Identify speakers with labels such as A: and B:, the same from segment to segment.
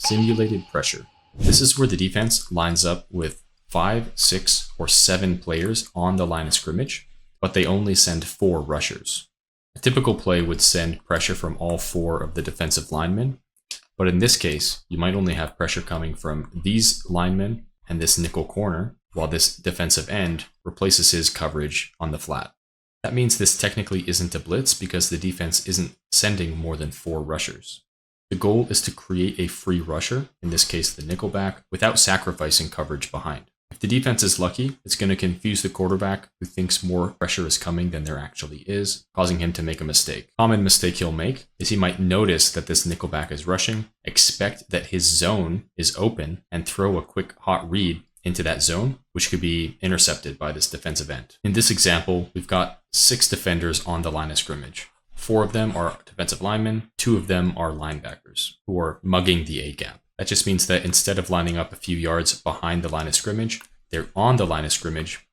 A: simulated pressure. This is where the defense lines up with 5, 6, or 7 players on the line of scrimmage, but they only send 4 rushers. A typical play would send pressure from all 4 of the defensive linemen, but in this case, you might only have pressure coming from these linemen and this nickel corner, while this defensive end replaces his coverage on the flat. That means this technically isn't a blitz because the defense isn't sending more than 4 rushers. The goal is to create a free rusher, in this case the nickelback, without sacrificing coverage behind. If the defense is lucky, it's going to confuse the quarterback who thinks more pressure is coming than there actually is, causing him to make a mistake. A common mistake he'll make is he might notice that this nickelback is rushing, expect that his zone is open, and throw a quick hot read into that zone, which could be intercepted by this defensive end. In this example, we've got 6 defenders on the line of scrimmage. 4 of them are defensive linemen, 2 of them are linebackers who are mugging the A-gap. That just means that instead of lining up a few yards behind the line of scrimmage, they're on the line of scrimmage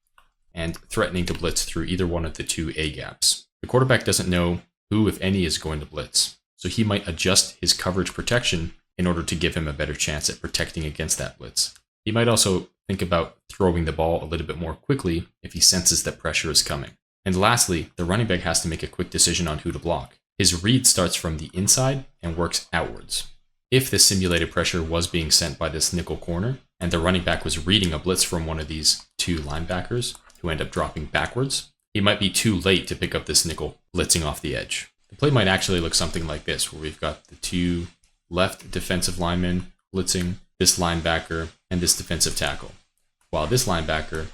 A: and threatening to blitz through either one of the 2 A-gaps. The quarterback doesn't know who, if any, is going to blitz, so he might adjust his coverage protection in order to give him a better chance at protecting against that blitz. He might also think about throwing the ball a little bit more quickly if he senses that pressure is coming. And lastly, the running back has to make a quick decision on who to block. His read starts from the inside and works outwards. If the simulated pressure was being sent by this nickel corner, and the running back was reading a blitz from one of these 2 linebackers who end up dropping backwards, he might be too late to pick up this nickel blitzing off the edge. The play might actually look something like this, where we've got the 2 left defensive linemen blitzing this linebacker and this defensive tackle, while this linebacker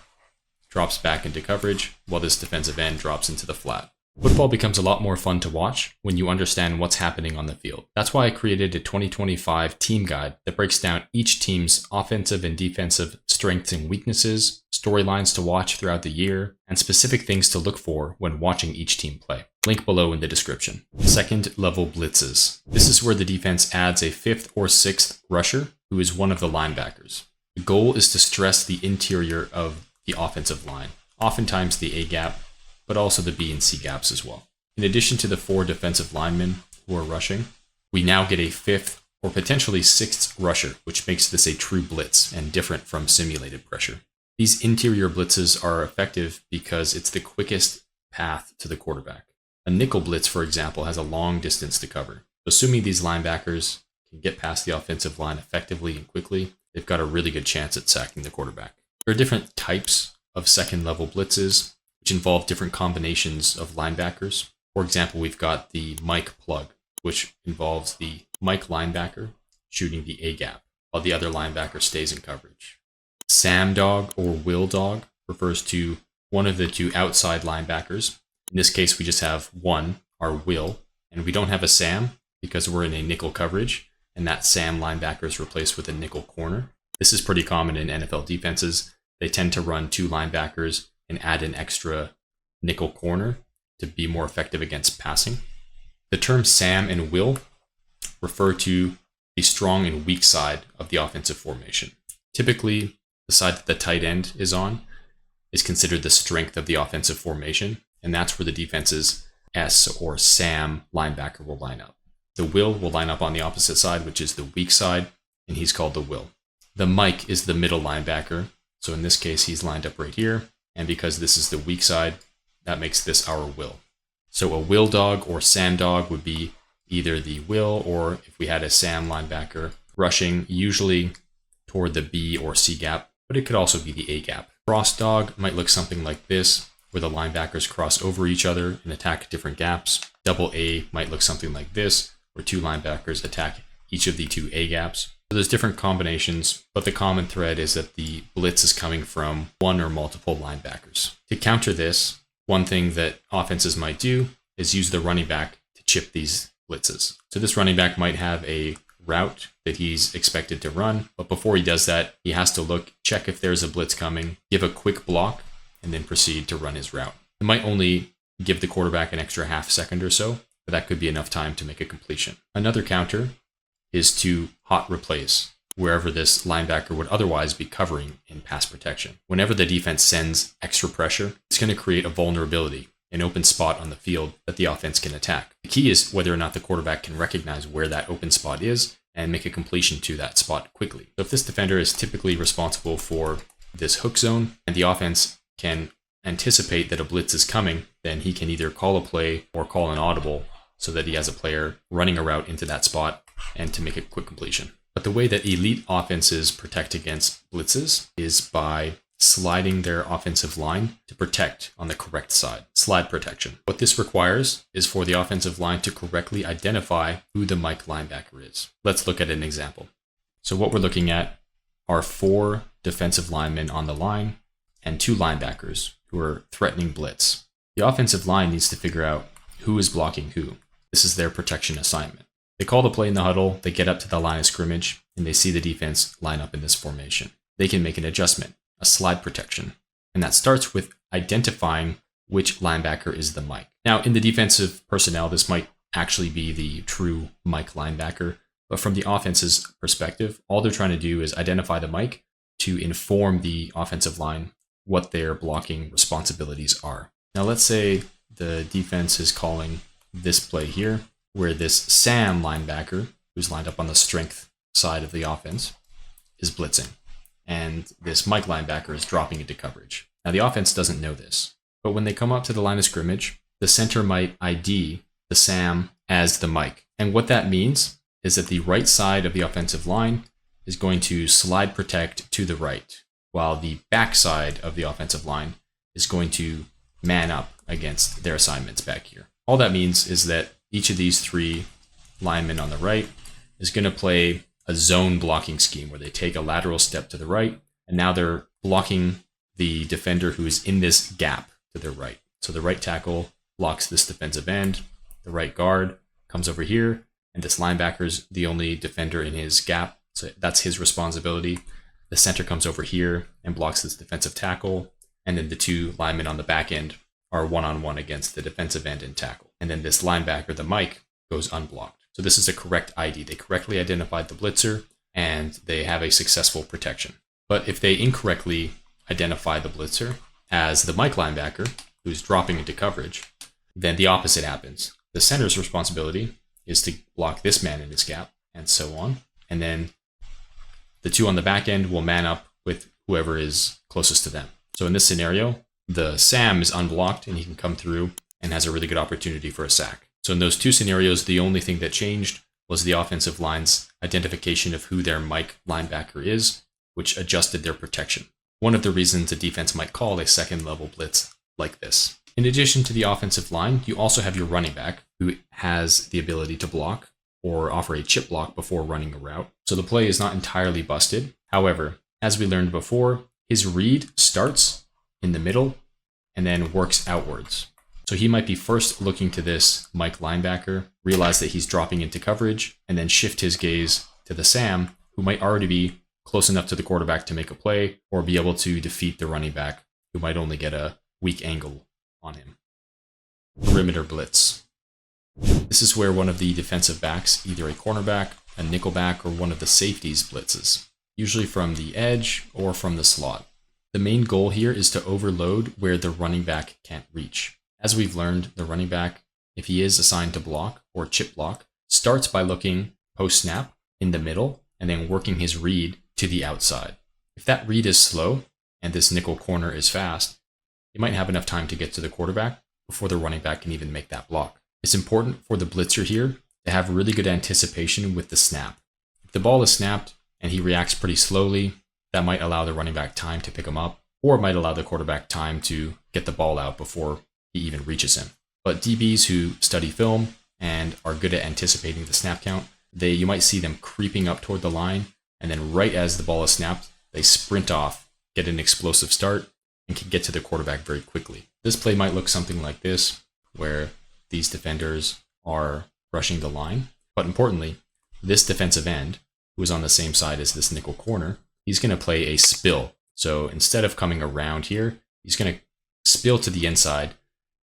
A: drops back into coverage, while this defensive end drops into the flat. Football becomes a lot more fun to watch when you understand what's happening on the field. That's why I created a 2025 team guide that breaks down each team's offensive and defensive strengths and weaknesses, storylines to watch throughout the year, and specific things to look for when watching each team play. Link below in the description. Second level blitzes. This is where the defense adds a 5th or 6th rusher who is one of the linebackers. The goal is to stress the interior of the offensive line, oftentimes the A gap, but also the B and C gaps as well. In addition to the 4 defensive linemen who are rushing, we now get a 5th or potentially 6th rusher, which makes this a true blitz and different from simulated pressure. These interior blitzes are effective because it's the quickest path to the quarterback. A nickel blitz, for example, has a long distance to cover. Assuming these linebackers can get past the offensive line effectively and quickly, they've got a really good chance at sacking the quarterback. There are different types of second level blitzes, which involve different combinations of linebackers. For example, we've got the Mike plug, which involves the Mike linebacker shooting the A gap, while the other linebacker stays in coverage. Sam dog or Will dog refers to one of the 2 outside linebackers. In this case, we just have one, our Will, and we don't have a Sam because we're in a nickel coverage, and that Sam linebacker is replaced with a nickel corner. This is pretty common in NFL defenses. They tend to run 2 linebackers and add an extra nickel corner to be more effective against passing. The terms Sam and Will refer to the strong and weak side of the offensive formation. Typically, the side that the tight end is on is considered the strength of the offensive formation, and that's where the defense's S or Sam linebacker will line up. The Will line up on the opposite side, which is the weak side, and he's called the Will. The Mike is the middle linebacker, so in this case he's lined up right here, and because this is the weak side, that makes this our Will. So a Will dog or Sam dog would be either the Will, or if we had a Sam linebacker rushing, usually toward the B or C gap, but it could also be the A gap. Cross dog might look something like this, where the linebackers cross over each other and attack different gaps. Double A might look something like this, where 2 linebackers attack each of the 2 A gaps. So there's different combinations, but the common thread is that the blitz is coming from 1 or multiple linebackers. To counter this, one thing that offenses might do is use the running back to chip these blitzes. So this running back might have a route that he's expected to run, but before he does that, he has to check if there's a blitz coming, give a quick block, and then proceed to run his route. It might only give the quarterback an extra half second or so, but that could be enough time to make a completion. Another counter is to hot replace wherever this linebacker would otherwise be covering in pass protection. Whenever the defense sends extra pressure, it's going to create a vulnerability, an open spot on the field that the offense can attack. The key is whether or not the quarterback can recognize where that open spot is and make a completion to that spot quickly. So if this defender is typically responsible for this hook zone and the offense can anticipate that a blitz is coming, then he can either call a play or call an audible so that he has a player running a route into that spot and to make a quick completion. But the way that elite offenses protect against blitzes is by sliding their offensive line to protect on the correct side. Slide protection. What this requires is for the offensive line to correctly identify who the Mike linebacker is. Let's look at an example. So what we're looking at are 4 defensive linemen on the line and 2 linebackers who are threatening blitz. The offensive line needs to figure out who is blocking who. This is their protection assignment. They call the play in the huddle, they get up to the line of scrimmage, and they see the defense line up in this formation. They can make an adjustment, a slide protection. And that starts with identifying which linebacker is the Mike. Now, in the defensive personnel, this might actually be the true Mike linebacker. But from the offense's perspective, all they're trying to do is identify the Mike to inform the offensive line what their blocking responsibilities are. Now, let's say the defense is calling this play here, where this Sam linebacker, who's lined up on the strength side of the offense, is blitzing. And this Mike linebacker is dropping into coverage. Now, the offense doesn't know this, but when they come up to the line of scrimmage, the center might ID the Sam as the Mike. And what that means is that the right side of the offensive line is going to slide protect to the right, while the back side of the offensive line is going to man up against their assignments back here. All that means is that each of these 3 linemen on the right is going to play a zone blocking scheme where they take a lateral step to the right, and now they're blocking the defender who is in this gap to their right. So the right tackle blocks this defensive end, the right guard comes over here, and this linebacker's the only defender in his gap, so that's his responsibility. The center comes over here and blocks this defensive tackle, and then the 2 linemen on the back end are one-on-one against the defensive end and tackle. And then this linebacker, the Mike, goes unblocked. So this is a correct ID. They correctly identified the blitzer, and they have a successful protection. But if they incorrectly identify the blitzer as the Mike linebacker, who's dropping into coverage, then the opposite happens. The center's responsibility is to block this man in his gap, and so on. And then the 2 on the back end will man up with whoever is closest to them. So in this scenario, the Sam is unblocked and he can come through and has a really good opportunity for a sack. So in those 2 scenarios, the only thing that changed was the offensive line's identification of who their Mike linebacker is, which adjusted their protection. One of the reasons a defense might call a second level blitz like this. In addition to the offensive line, you also have your running back who has the ability to block or offer a chip block before running a route. So the play is not entirely busted. However, as we learned before, his read starts in the middle and then works outwards. So he might be first looking to this Mike linebacker, realize that he's dropping into coverage, and then shift his gaze to the Sam, who might already be close enough to the quarterback to make a play or be able to defeat the running back, who might only get a weak angle on him. Perimeter blitz. This is where one of the defensive backs, either a cornerback, a nickelback, or one of the safeties blitzes, usually from the edge or from the slot. The main goal here is to overload where the running back can't reach. As we've learned, the running back, if he is assigned to block or chip block, starts by looking post-snap in the middle and then working his read to the outside. If that read is slow and this nickel corner is fast, he might have enough time to get to the quarterback before the running back can even make that block. It's important for the blitzer here to have really good anticipation with the snap. If the ball is snapped and he reacts pretty slowly, that might allow the running back time to pick him up, or it might allow the quarterback time to get the ball out before he even reaches him. But DBs who study film and are good at anticipating the snap count, you might see them creeping up toward the line, and then right as the ball is snapped, they sprint off, get an explosive start, and can get to the quarterback very quickly. This play might look something like this, where these defenders are rushing the line. But importantly, this defensive end, who is on the same side as this nickel corner, he's going to play a spill. So instead of coming around here, he's going to spill to the inside.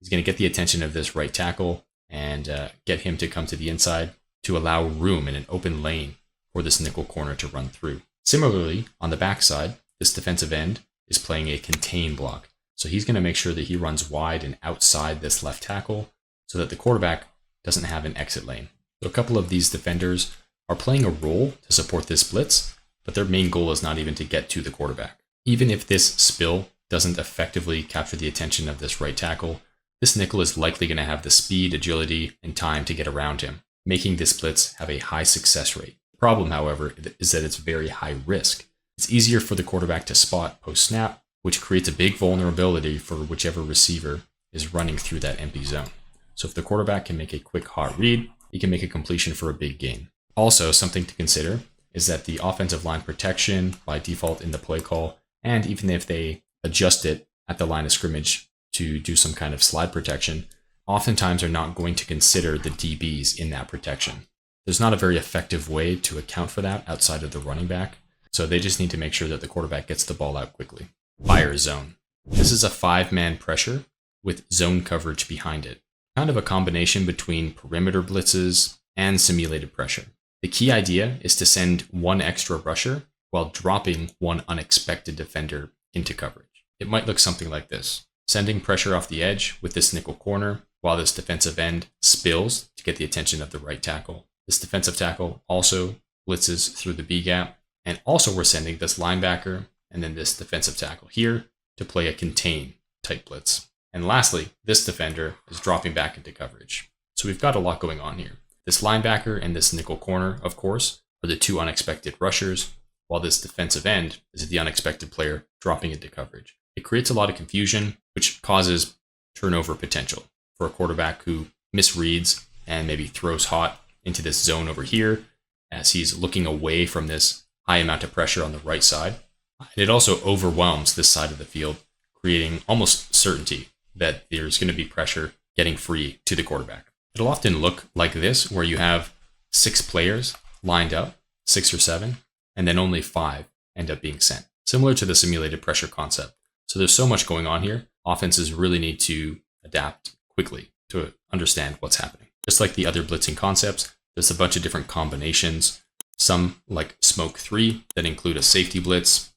A: He's going to get the attention of this right tackle and get him to come to the inside to allow room in an open lane for this nickel corner to run through. Similarly, on the backside, this defensive end is playing a contain block. So he's going to make sure that he runs wide and outside this left tackle so that the quarterback doesn't have an exit lane. So a couple of these defenders are playing a role to support this blitz, but their main goal is not even to get to the quarterback. Even if this spill doesn't effectively capture the attention of this right tackle, this nickel is likely going to have the speed, agility, and time to get around him, making this blitz have a high success rate. The problem, however, is that it's very high risk. It's easier for the quarterback to spot post-snap, which creates a big vulnerability for whichever receiver is running through that empty zone. So if the quarterback can make a quick hot read, he can make a completion for a big gain. Also, something to consider is that the offensive line protection by default in the play call, and even if they adjust it at the line of scrimmage to do some kind of slide protection, oftentimes are not going to consider the DBs in that protection. There's not a very effective way to account for that outside of the running back, so they just need to make sure that the quarterback gets the ball out quickly. Fire zone. This is a 5-man pressure with zone coverage behind it. Kind of a combination between perimeter blitzes and simulated pressure. The key idea is to send one extra rusher while dropping one unexpected defender into coverage. It might look something like this. Sending pressure off the edge with this nickel corner while this defensive end spills to get the attention of the right tackle. This defensive tackle also blitzes through the B gap. And also we're sending this linebacker and then this defensive tackle here to play a contain type blitz. And lastly, this defender is dropping back into coverage. So we've got a lot going on here. This linebacker and this nickel corner, of course, are the two unexpected rushers, while this defensive end is the unexpected player dropping into coverage. It creates a lot of confusion, which causes turnover potential for a quarterback who misreads and maybe throws hot into this zone over here as he's looking away from this high amount of pressure on the right side. And it also overwhelms this side of the field, creating almost certainty that there's going to be pressure getting free to the quarterback. It'll often look like this, where you have 6 players lined up, 6 or 7, and then only 5 end up being sent. Similar to the simulated pressure concept. So there's so much going on here. Offenses really need to adapt quickly to understand what's happening. Just like the other blitzing concepts, there's a bunch of different combinations. Some like Smoke 3 that include a safety blitz.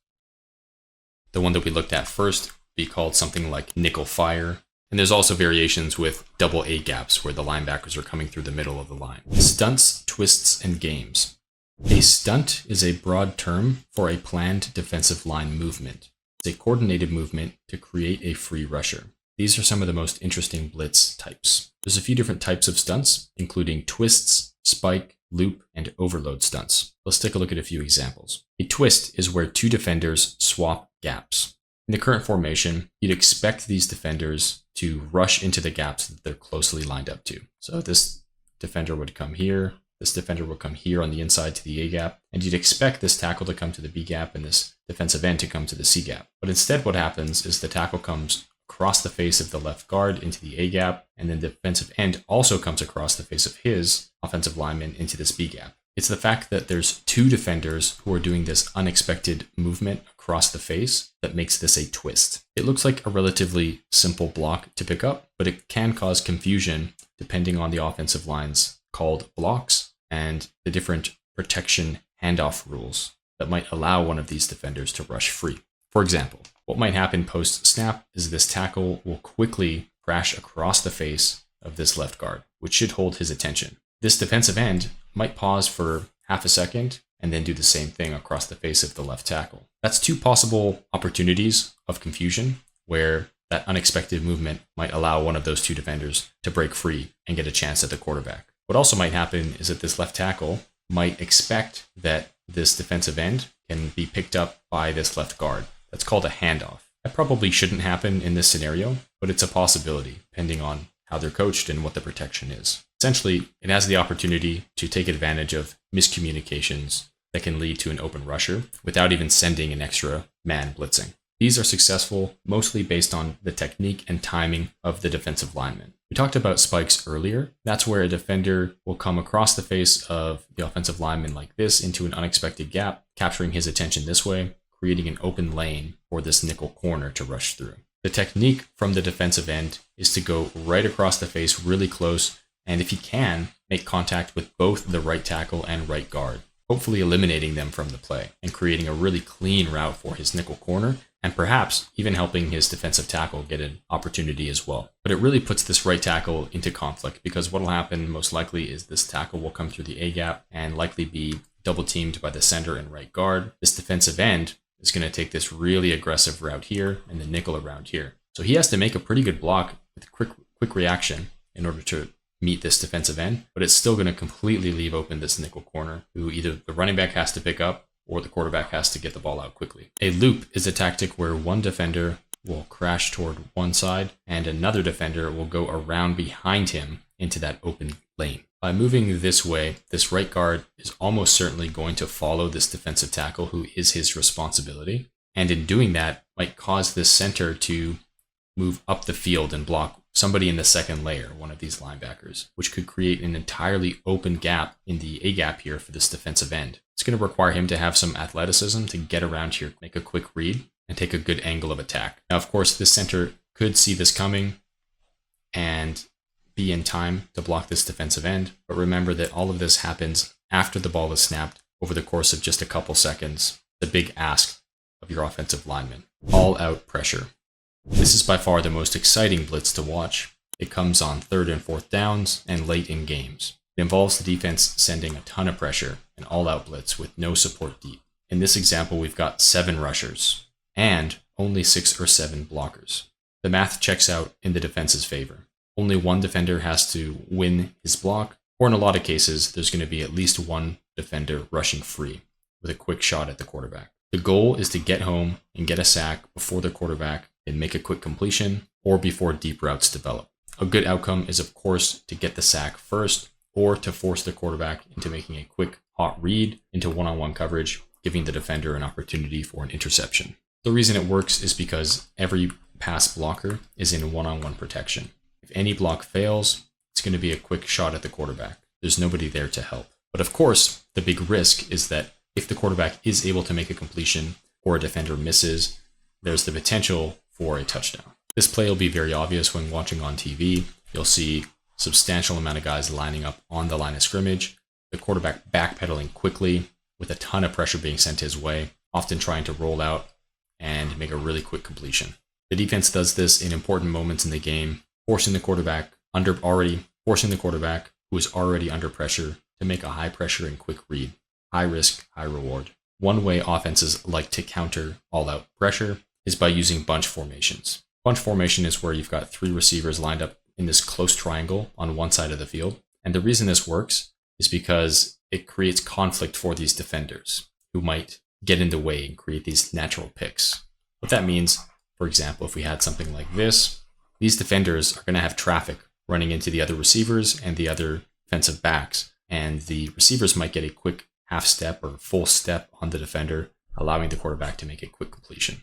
A: The one that we looked at first would be called something like nickel fire. And there's also variations with double A gaps where the linebackers are coming through the middle of the line. Stunts, twists, and games. A stunt is a broad term for a planned defensive line movement. It's a coordinated movement to create a free rusher. These are some of the most interesting blitz types. There's a few different types of stunts, including twists, spike, loop, and overload stunts. Let's take a look at a few examples. A twist is where 2 defenders swap gaps. In the current formation, you'd expect these defenders to rush into the gaps that they're closely lined up to. So this defender would come here, this defender will come here on the inside to the A gap, and you'd expect this tackle to come to the B gap and this defensive end to come to the C gap. But instead what happens is the tackle comes across the face of the left guard into the A gap, and then the defensive end also comes across the face of his offensive lineman into this B gap. It's the fact that there's 2 defenders who are doing this unexpected movement across the face that makes this a twist. It looks like a relatively simple block to pick up, but it can cause confusion depending on the offensive line's called blocks and the different protection handoff rules that might allow one of these defenders to rush free. For example, what might happen post-snap is this tackle will quickly crash across the face of this left guard, which should hold his attention. This defensive end might pause for half a second and then do the same thing across the face of the left tackle. That's 2 possible opportunities of confusion where that unexpected movement might allow one of those 2 defenders to break free and get a chance at the quarterback. What also might happen is that this left tackle might expect that this defensive end can be picked up by this left guard. That's called a handoff. That probably shouldn't happen in this scenario, but it's a possibility depending on how they're coached and what the protection is. Essentially, it has the opportunity to take advantage of miscommunications that can lead to an open rusher without even sending an extra man blitzing. These are successful mostly based on the technique and timing of the defensive lineman. We talked about spikes earlier. That's where a defender will come across the face of the offensive lineman like this into an unexpected gap, capturing his attention this way, creating an open lane for this nickel corner to rush through. The technique from the defensive end is to go right across the face really close, and if he can, make contact with both the right tackle and right guard, hopefully eliminating them from the play and creating a really clean route for his nickel corner and perhaps even helping his defensive tackle get an opportunity as well. But it really puts this right tackle into conflict, because what will happen most likely is this tackle will come through the A gap and likely be double teamed by the center and right guard. This defensive end is going to take this really aggressive route here and the nickel around here. So he has to make a pretty good block with quick reaction in order to meet this defensive end, but it's still going to completely leave open this nickel corner, who either the running back has to pick up or the quarterback has to get the ball out quickly. A loop is a tactic where one defender will crash toward one side and another defender will go around behind him into that open lane. By moving this way, this right guard is almost certainly going to follow this defensive tackle, who is his responsibility. And in doing that, might cause this center to move up the field and block somebody in the second layer, one of these linebackers, which could create an entirely open gap in the A gap here for this defensive end. It's going to require him to have some athleticism to get around here, make a quick read, and take a good angle of attack. Now, of course, this center could see this coming and be in time to block this defensive end, but remember that all of this happens after the ball is snapped over the course of just a couple seconds. The big ask of your offensive lineman. All-out pressure. This is by far the most exciting blitz to watch. It comes on 3rd and 4th downs and late in games. It involves the defense sending a ton of pressure, an all-out blitz with no support deep. In this example, we've got 7 rushers and only 6 or 7 blockers. The math checks out in the defense's favor. Only one defender has to win his block, or in a lot of cases, there's going to be at least one defender rushing free with a quick shot at the quarterback. The goal is to get home and get a sack before the quarterback and make a quick completion, or before deep routes develop. A good outcome is, of course, to get the sack first, or to force the quarterback into making a quick hot read into one-on-one coverage, giving the defender an opportunity for an interception. The reason it works is because every pass blocker is in one-on-one protection. If any block fails, it's going to be a quick shot at the quarterback. There's nobody there to help. But of course, the big risk is that if the quarterback is able to make a completion or a defender misses, there's the potential for a touchdown. This play will be very obvious when watching on TV. You'll see substantial amount of guys lining up on the line of scrimmage, the quarterback backpedaling quickly with a ton of pressure being sent his way, often trying to roll out and make a really quick completion. The defense does this in important moments in the game, forcing the quarterback who is already under pressure to make a high pressure and quick read. High risk, high reward. One way offenses like to counter all-out pressure is by using bunch formations. Bunch formation is where you've got 3 receivers lined up in this close triangle on one side of the field. And the reason this works is because it creates conflict for these defenders who might get in the way and create these natural picks. What that means, for example, if we had something like this, these defenders are going to have traffic running into the other receivers and the other defensive backs, and the receivers might get a quick half step or full step on the defender, allowing the quarterback to make a quick completion.